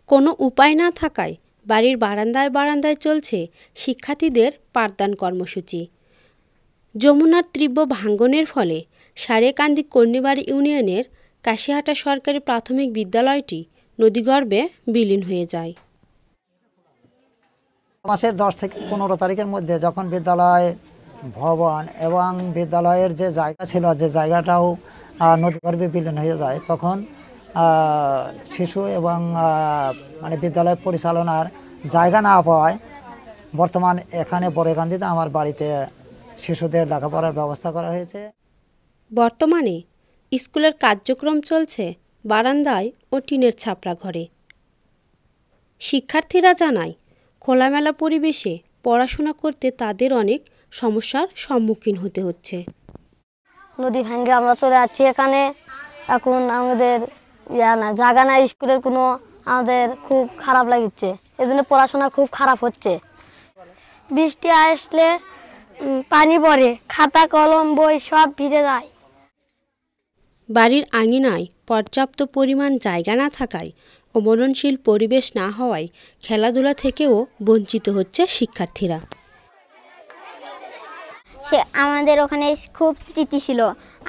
কোনো উপায় না থাকায় বাড়ির বারান্দায় বারান্দায় চলছে শিক্ষার্থীদের পাঠদান কর্মসূচি। যমুনার তীব্র ভাঙনের ফলে সারেকান্দি কর্ণিবাড়ি ইউনিয়নের কাশিহাটা সরকারি প্রাথমিক বিদ্যালয়টি নদীগর্ভে বিলীন হয়ে যায়। মাসের 10 থেকে 15 তারিখের মধ্যে যখন বিদ্যালয় ভবন এবং বিদ্যালয়ের যে জায়গা ছিল, যে জায়গাটাও নদীগর্ভে বিলীন হয়ে যায়, তখন শিশু এবং বিদ্যালয় পরিচালনার জায়গা না পাওয়ায় বর্তমান এখানে বড়কান্দিতে আমার বাড়িতে শিশুদের লেখাপড়ার ব্যবস্থা করা হয়েছে। বর্তমানে স্কুলের কার্যক্রম চলছে বারান্দায় ও টিনের ছাপরা ঘরে। শিক্ষার্থীরা জানায়, খোলামেলা পরিবেশে পড়াশোনা করতে তাদের অনেক সমস্যার সম্মুখীন হতে হচ্ছে। নদী ভেঙে আমরা চলে যাচ্ছি এখানে, এখন আমাদের জায়গা নাই, স্কুলের কোনো, আমাদের খুব খারাপ লাগছে, এজন্য পড়াশোনা খুব খারাপ হচ্ছে। বৃষ্টি আসলে পানি পড়ে, খাতা কলম বই সব ভিজে যায়। বাড়ির আঙিনায় পর্যাপ্ত পরিমাণ জায়গা না থাকায় ও মননশীল পরিবেশ না হওয়ায় খেলাধুলা থেকেও বঞ্চিত হচ্ছে শিক্ষার্থীরা। আমাদের ওখানে খুব স্মৃতি ছিল,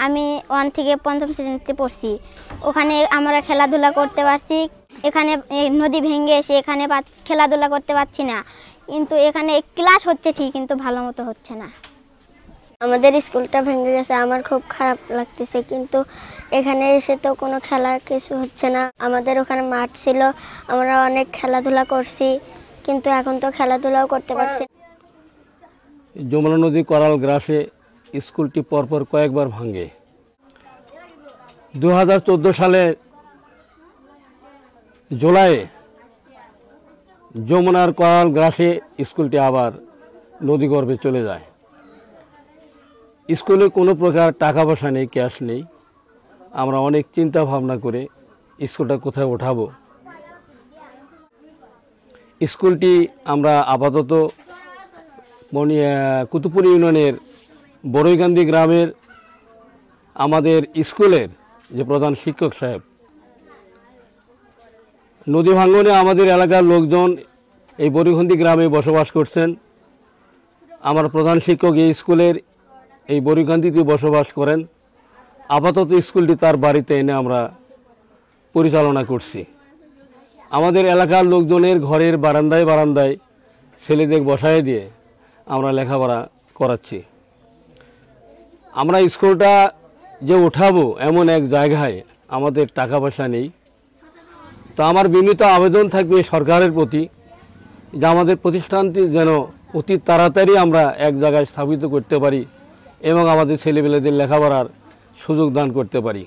আমি 1 থেকে 5ম শ্রেণীতে পড়ছি, ওখানে আমরা খেলাধুলা করতে পারছি। এখানে নদী ভেঙে এসে এখানে খেলাধুলা করতে পারছি না, কিন্তু এখানে ক্লাস হচ্ছে ঠিক, কিন্তু ভালো মতো হচ্ছে না। আমাদের স্কুলটা ভেঙে গেছে, আমার খুব খারাপ লাগতেছে, কিন্তু এখানে এসে তো কোনো খেলা কিছু হচ্ছে না। আমাদের ওখানে মাঠ ছিল, আমরা অনেক খেলাধুলা করছি, কিন্তু এখন তো খেলাধুলাও করতে পারছি। যমুনা নদী করাল গ্রাসে স্কুলটি পরপর কয়েকবার ভাঙে। 2014 সালে জুলাইয়ে যমুনার করাল গ্রাসে স্কুলটি আবার নদীগর্ভে চলে যায়। স্কুলে কোনো প্রকার টাকা পয়সা নেই, ক্যাশ নেই। আমরা অনেক চিন্তা ভাবনা করে স্কুলটা কোথায় ওঠাবো। স্কুলটি আমরা আপাতত কুতুবপুর ইউনিয়নের বড়ইকান্দি গ্রামের আমাদের স্কুলের যে প্রধান শিক্ষক সাহেব, নদী ভাঙনে আমাদের এলাকার লোকজন এই বড়ইকান্দি গ্রামে বসবাস করছেন। আমার প্রধান শিক্ষক এই স্কুলের এই বড়ইকান্দিতে বসবাস করেন। আপাতত স্কুলটি তার বাড়িতে এনে আমরা পরিচালনা করছি। আমাদের এলাকার লোকজনের ঘরের বারান্দায় বারান্দায় ছেলেদের বসায় দিয়ে আমরা লেখাপড়া করাচ্ছি। আমরা স্কুলটা যে উঠাবো এমন এক জায়গায় আমাদের টাকা পয়সা নেই। তো আমার বিনীত আবেদন থাকবে সরকারের প্রতি যে আমাদের প্রতিষ্ঠানটি যেন অতি তাড়াতাড়ি আমরা এক জায়গায় স্থাপিত করতে পারি এবং আমাদের ছেলেমেয়েদের লেখাপড়ার সুযোগ দান করতে পারি।